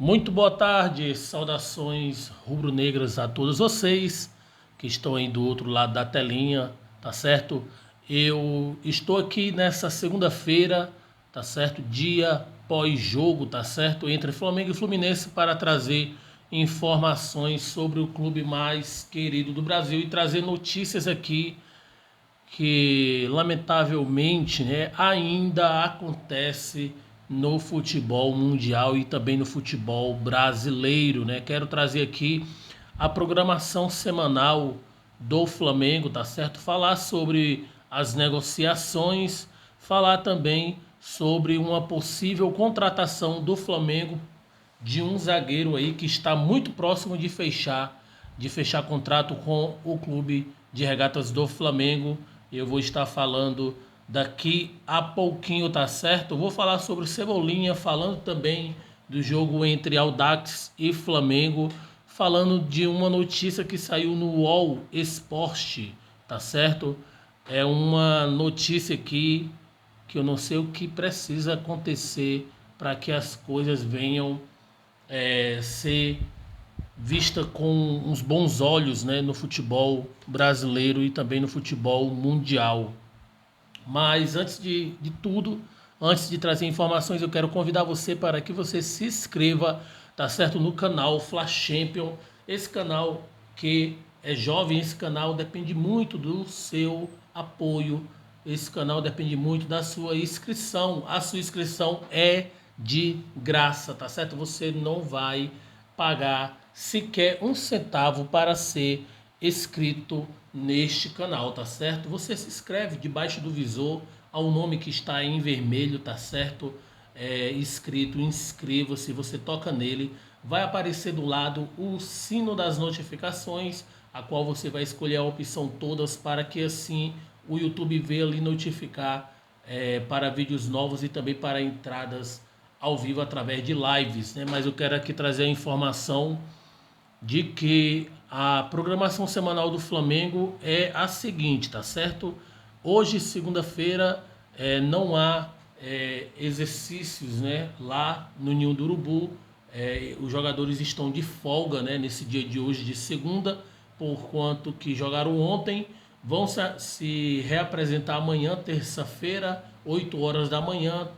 Muito boa tarde, saudações rubro-negras a todos vocês que estão aí do outro lado da telinha, tá certo? Eu estou aqui nessa segunda-feira, tá certo? Dia pós-jogo, tá certo? Entre Flamengo e Fluminense para trazer informações sobre o clube mais querido do Brasil e trazer notícias aqui que lamentavelmente, né, ainda acontece no futebol mundial e também no futebol brasileiro, né? Quero trazer aqui a programação semanal do Flamengo, tá certo? Falar sobre as negociações, falar também sobre uma possível contratação do Flamengo de um zagueiro aí que está muito próximo de fechar contrato com o clube de regatas do Flamengo. Eu vou estar falando daqui a pouquinho, tá certo? Eu vou falar sobre o Cebolinha, falando também do jogo entre Audax e Flamengo, falando de uma notícia que saiu no UOL Esporte, tá certo? É uma notícia aqui que eu não sei o que precisa acontecer para que as coisas venham ser vista com uns bons olhos, né, no futebol brasileiro e também no futebol mundial. Mas antes de tudo, antes de trazer informações, eu quero convidar você para que você se inscreva, tá certo, no canal Flash Champion. Esse canal que é jovem, esse canal depende muito do seu apoio. Esse canal depende muito da sua inscrição. A sua inscrição é de graça, tá certo? Você não vai pagar sequer um centavo para ser inscrito neste canal, tá certo? Você se inscreve debaixo do visor ao nome que está em vermelho, tá certo? Escrito inscreva-se, você toca nele, vai aparecer do lado o sino das notificações, a qual você vai escolher a opção todas para que assim o YouTube venha lhe notificar para vídeos novos e também para entradas ao vivo através de lives, né? Mas eu quero aqui trazer a informação de que a programação semanal do Flamengo é a seguinte, tá certo? Hoje, segunda-feira, não há exercícios, né, lá no Ninho do Urubu. Os jogadores estão de folga, né, nesse dia de hoje, de segunda, por quanto que jogaram ontem. Vão se reapresentar amanhã, terça-feira, 8 horas da manhã,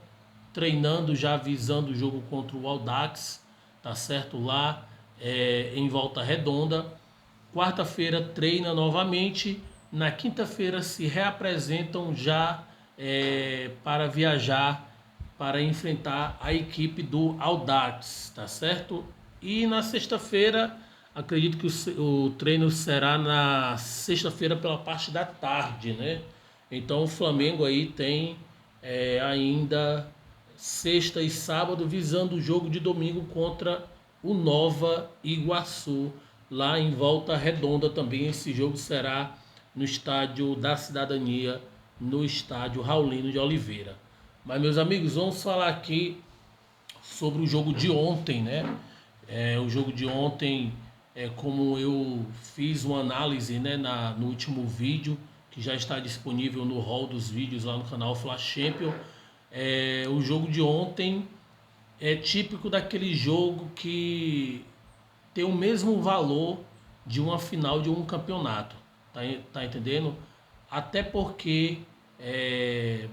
treinando já visando o jogo contra o Audax, tá certo? Lá em Volta Redonda. Quarta-feira treina novamente. Na quinta-feira se reapresentam já para viajar para enfrentar a equipe do Audax, tá certo? E na sexta-feira, acredito que o treino será na sexta-feira pela parte da tarde, né? Então o Flamengo aí tem ainda sexta e sábado visando o jogo de domingo contra o Nova Iguaçu, lá em Volta Redonda também. Esse jogo será no Estádio da Cidadania, no Estádio Raulino de Oliveira. Mas, meus amigos, vamos falar aqui sobre o jogo de ontem, né? O jogo de ontem, como eu fiz uma análise, né, no último vídeo, que já está disponível no hall dos vídeos lá no canal Flash Champion. O jogo de ontem é típico daquele jogo que tem o mesmo valor de uma final de um campeonato, tá entendendo? Até porque é,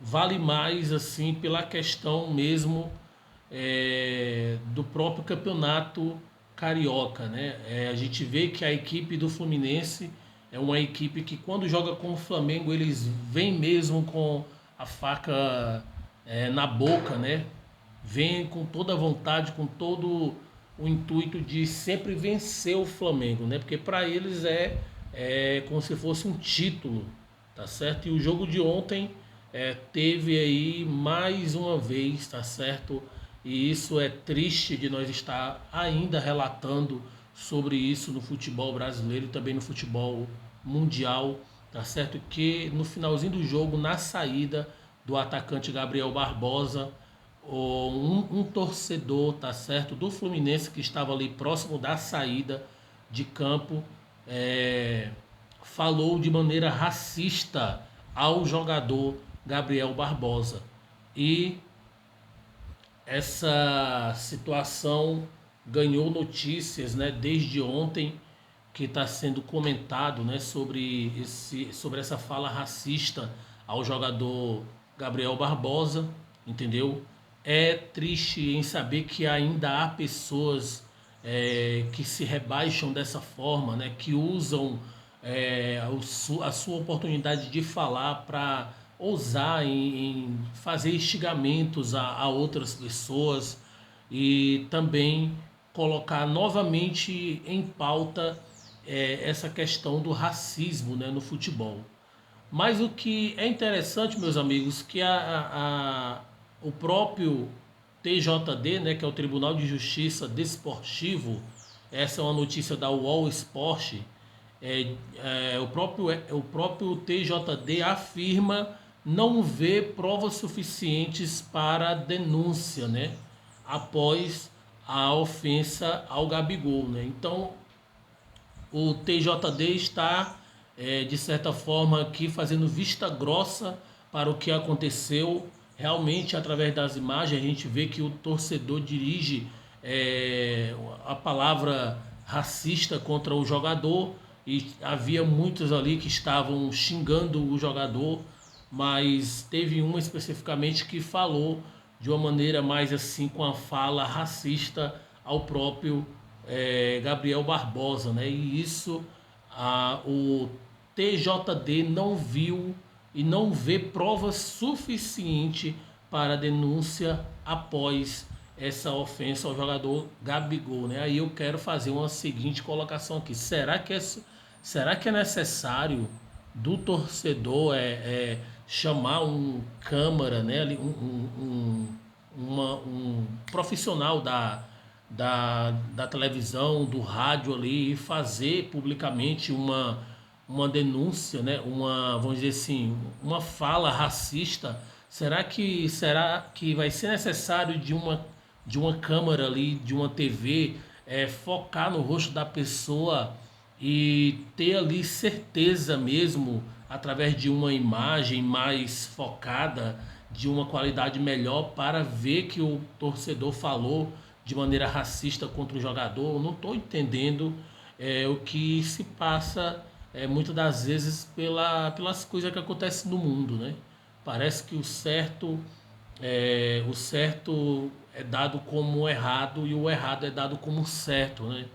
vale mais assim pela questão mesmo do próprio campeonato carioca, né? A gente vê que a equipe do Fluminense é uma equipe que quando joga com o Flamengo eles vêm mesmo com a faca na boca, né? Vêm com toda a vontade, com todo o intuito de sempre vencer o Flamengo, né? Porque para eles é como se fosse um título, tá certo? E o jogo de ontem teve aí mais uma vez, tá certo? E isso é triste de nós estar ainda relatando sobre isso no futebol brasileiro e também no futebol mundial, tá certo? Que no finalzinho do jogo, na saída do atacante Gabriel Barbosa, um torcedor, tá certo, do Fluminense que estava ali próximo da saída de campo, falou de maneira racista ao jogador Gabriel Barbosa. E essa situação ganhou notícias, né, desde ontem, que está sendo comentado, né, sobre essa fala racista ao jogador Gabriel Barbosa, entendeu? É triste em saber que ainda há pessoas que se rebaixam dessa forma, né, que usam a sua oportunidade de falar para ousar em fazer instigamentos a outras pessoas e também colocar novamente em pauta essa questão do racismo, né, no futebol. Mas o que é interessante, meus amigos, que o próprio TJD, né, que é o Tribunal de Justiça Desportivo, essa é uma notícia da UOL Sport, o próprio TJD afirma não ver provas suficientes para a denúncia, né, após a ofensa ao Gabigol, né? Então, o TJD está, de certa forma, aqui fazendo vista grossa para o que aconteceu. Realmente, através das imagens, a gente vê que o torcedor dirige a palavra racista contra o jogador e havia muitos ali que estavam xingando o jogador, mas teve um especificamente que falou de uma maneira mais assim, com a fala racista ao próprio Gabriel Barbosa, né? E isso o TJD não viu e não vê prova suficiente para a denúncia após essa ofensa ao jogador Gabigol, né? Aí eu quero fazer uma seguinte colocação aqui: será que é necessário do torcedor chamar um câmara, né? Um profissional da televisão, do rádio ali e fazer publicamente uma denúncia, né? Vamos dizer assim, uma fala racista? Será que vai ser necessário de uma câmera ali, de uma TV, focar no rosto da pessoa e ter ali certeza mesmo, através de uma imagem mais focada, de uma qualidade melhor, para ver que o torcedor falou de maneira racista contra o jogador? Eu não estou entendendo o que se passa muitas das vezes pelas coisas que acontecem no mundo, né? Parece que o certo é dado como errado e o errado é dado como certo, né?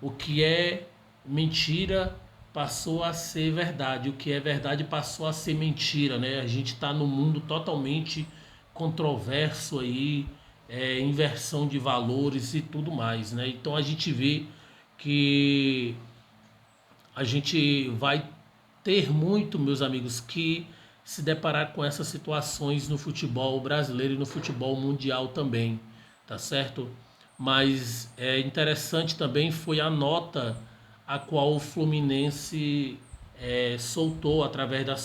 O que é mentira passou a ser verdade, o que é verdade passou a ser mentira, né? A gente está num mundo totalmente controverso aí, inversão de valores e tudo mais, né? Então a gente vê que a gente vai ter muito, meus amigos, que se deparar com essas situações no futebol brasileiro e no futebol mundial também, tá certo? Mas é interessante também foi a nota a qual o Fluminense soltou através das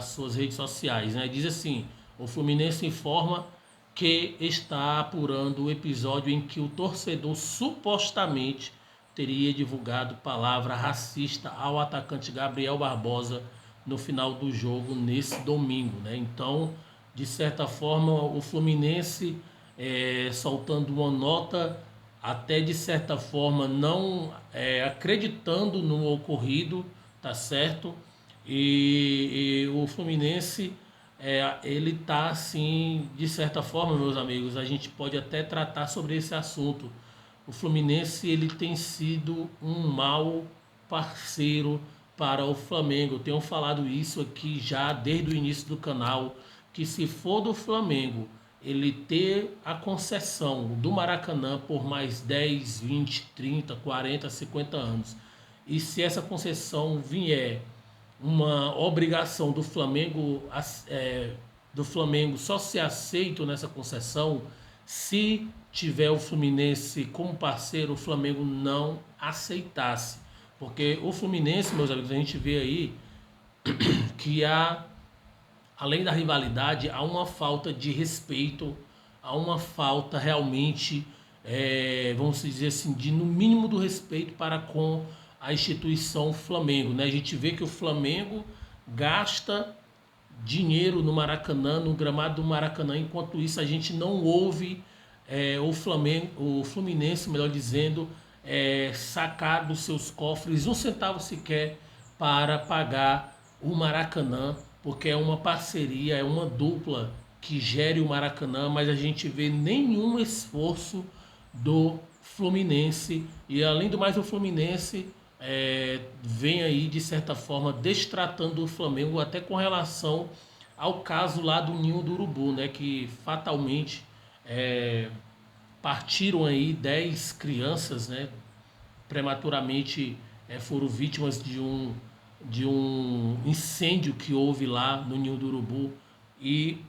suas redes sociais, né? Diz assim: o Fluminense informa que está apurando o episódio em que o torcedor supostamente teria divulgado palavra racista ao atacante Gabriel Barbosa no final do jogo nesse domingo, né? Então, de certa forma, o Fluminense soltando uma nota, até de certa forma não acreditando no ocorrido, tá certo? E o Fluminense ele tá assim, de certa forma, meus amigos, a gente pode até tratar sobre esse assunto. O Fluminense ele tem sido um mau parceiro para o Flamengo. Eu tenho falado isso aqui já desde o início do canal, que se for do Flamengo ele ter a concessão do Maracanã por mais 10, 20, 30, 40, 50 anos, e se essa concessão vier uma obrigação do Flamengo só ser aceito nessa concessão se tiver o Fluminense como parceiro, o Flamengo não aceitasse. Porque o Fluminense, meus amigos, a gente vê aí que além da rivalidade, há uma falta de respeito, há uma falta realmente, vamos dizer assim, de no mínimo do respeito para com a instituição Flamengo, né? A gente vê que o Flamengo gasta dinheiro no Maracanã, no gramado do Maracanã. Enquanto isso, a gente não ouve o Fluminense, melhor dizendo, sacar dos seus cofres um centavo sequer para pagar o Maracanã, porque é uma parceria, é uma dupla que gere o Maracanã, mas a gente vê nenhum esforço do Fluminense. E além do mais, o Fluminense vem aí de certa forma destratando o Flamengo até com relação ao caso lá do Ninho do Urubu, né, que fatalmente é, partiram aí 10 crianças, né, prematuramente, foram vítimas de um incêndio que houve lá no Ninho do Urubu. E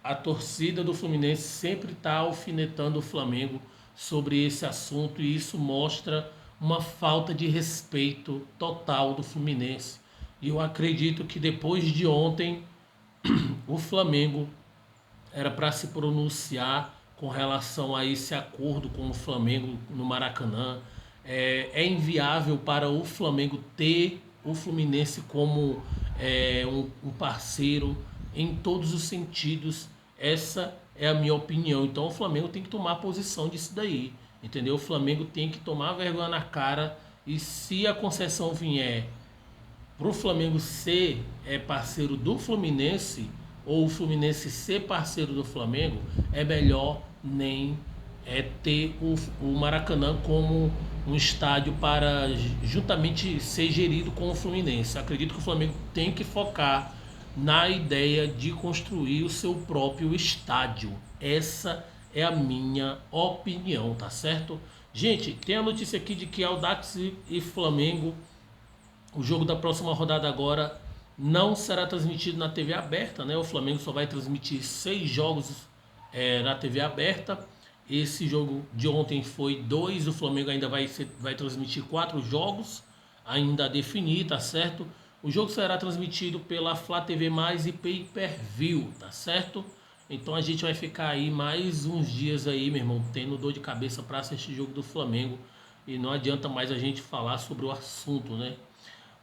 a torcida do Fluminense sempre está alfinetando o Flamengo sobre esse assunto, e isso mostra uma falta de respeito total do Fluminense. E eu acredito que depois de ontem o Flamengo era para se pronunciar com relação a esse acordo com o Flamengo no Maracanã. É inviável para o Flamengo ter o Fluminense como um parceiro em todos os sentidos. Essa é a minha opinião. Então o Flamengo tem que tomar posição disso daí, entendeu? O Flamengo tem que tomar vergonha na cara, e se a concessão vier para o Flamengo ser parceiro do Fluminense, ou o Fluminense ser parceiro do Flamengo, é melhor nem ter o Maracanã como um estádio para juntamente ser gerido com o Fluminense. Acredito que o Flamengo tem que focar na ideia de construir o seu próprio estádio. Essa é a minha opinião, tá certo? Gente, tem a notícia aqui de que Audax e Flamengo, o jogo da próxima rodada agora, não será transmitido na TV aberta, né? O Flamengo só vai transmitir 6 jogos na TV aberta. Esse jogo de ontem foi 2, o Flamengo ainda vai transmitir 4 jogos, ainda a definir, tá certo? O jogo será transmitido pela Flá TV Mais e Pay Per View, tá certo? Então a gente vai ficar aí mais uns dias aí, meu irmão, tendo dor de cabeça para assistir jogo do Flamengo, e não adianta mais a gente falar sobre o assunto, né?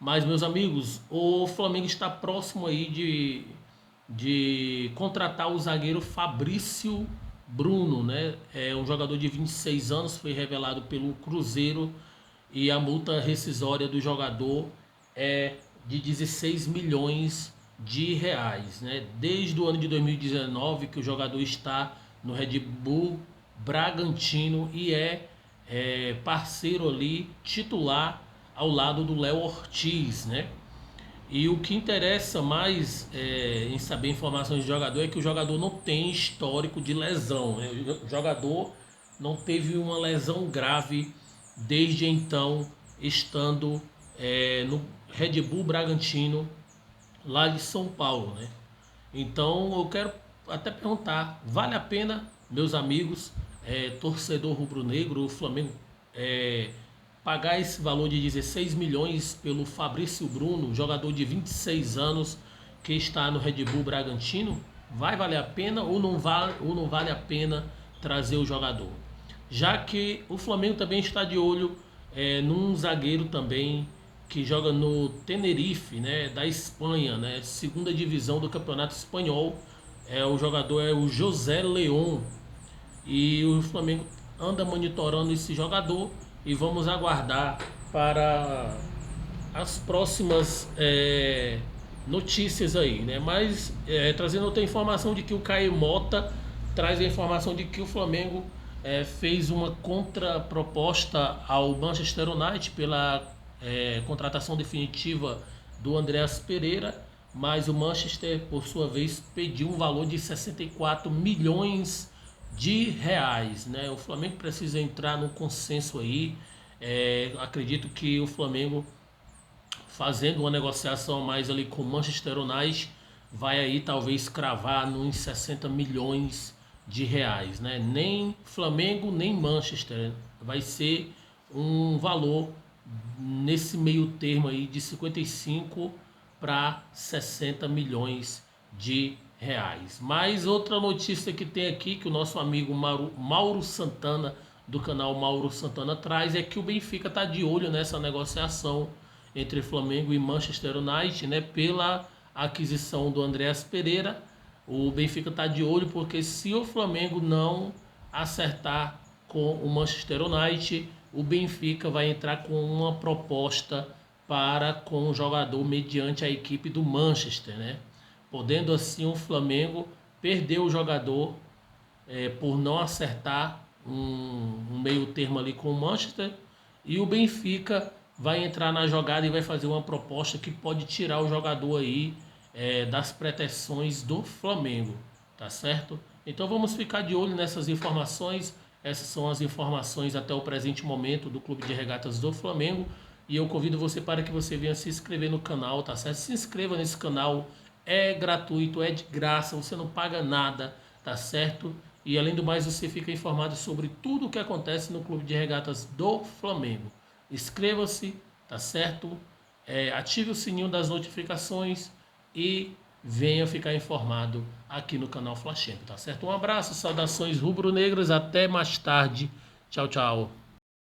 Mas, meus amigos, o Flamengo está próximo aí de contratar o zagueiro Fabrício Bruno, né? É um jogador de 26 anos, foi revelado pelo Cruzeiro, e a multa rescisória do jogador é de 16 milhões de reais, né? Desde o ano de 2019 que o jogador está no Red Bull Bragantino e parceiro ali, titular ao lado do Léo Ortiz, né? E o que interessa mais em saber informações de jogador é que o jogador não tem histórico de lesão, né? O jogador não teve uma lesão grave desde então, estando no Red Bull Bragantino, lá de São Paulo, né? Então eu quero até perguntar, vale a pena, meus amigos, torcedor rubro-negro, o Flamengo pagar esse valor de 16 milhões pelo Fabrício Bruno, jogador de 26 anos que está no Red Bull Bragantino? Vai valer a pena ou não vale a pena trazer o jogador? Já que o Flamengo também está de olho num zagueiro também que joga no Tenerife, né, da Espanha, né, segunda divisão do Campeonato Espanhol. O jogador é o José León, e o Flamengo anda monitorando esse jogador, e vamos aguardar para as próximas notícias aí, né? Mas trazendo outra informação de que o Caio Mota traz a informação de que o Flamengo fez uma contraproposta ao Manchester United pela contratação definitiva do Andreas Pereira, mas o Manchester, por sua vez, pediu um valor de 64 milhões de reais, né? O Flamengo precisa entrar num consenso aí. Acredito que o Flamengo, fazendo uma negociação mais ali com o Manchester United, vai aí talvez cravar nos 60 milhões de reais, né? Nem Flamengo nem Manchester, vai ser um valor nesse meio termo aí de 55 para 60 milhões de reais. Mas outra notícia que tem aqui, que o nosso amigo Mauro Santana, do canal Mauro Santana, traz, é que o Benfica está de olho nessa negociação entre Flamengo e Manchester United, né, pela a aquisição do Andreas Pereira. O Benfica está de olho porque se o Flamengo não acertar com o Manchester United, o Benfica vai entrar com uma proposta para com o jogador mediante a equipe do Manchester, né? Podendo assim o Flamengo perder o jogador por não acertar um meio termo ali com o Manchester, e o Benfica vai entrar na jogada e vai fazer uma proposta que pode tirar o jogador aí das pretensões do Flamengo, tá certo? Então vamos ficar de olho nessas informações. Essas são as informações até o presente momento do Clube de Regatas do Flamengo, e eu convido você para que você venha se inscrever no canal, tá certo? Se inscreva nesse canal, é gratuito, é de graça, você não paga nada, tá certo? E além do mais, você fica informado sobre tudo o que acontece no Clube de Regatas do Flamengo. Inscreva-se, tá certo? Ative o sininho das notificações e venha ficar informado aqui no canal Flashengo, tá certo? Um abraço, saudações rubro-negras, até mais tarde. Tchau, tchau.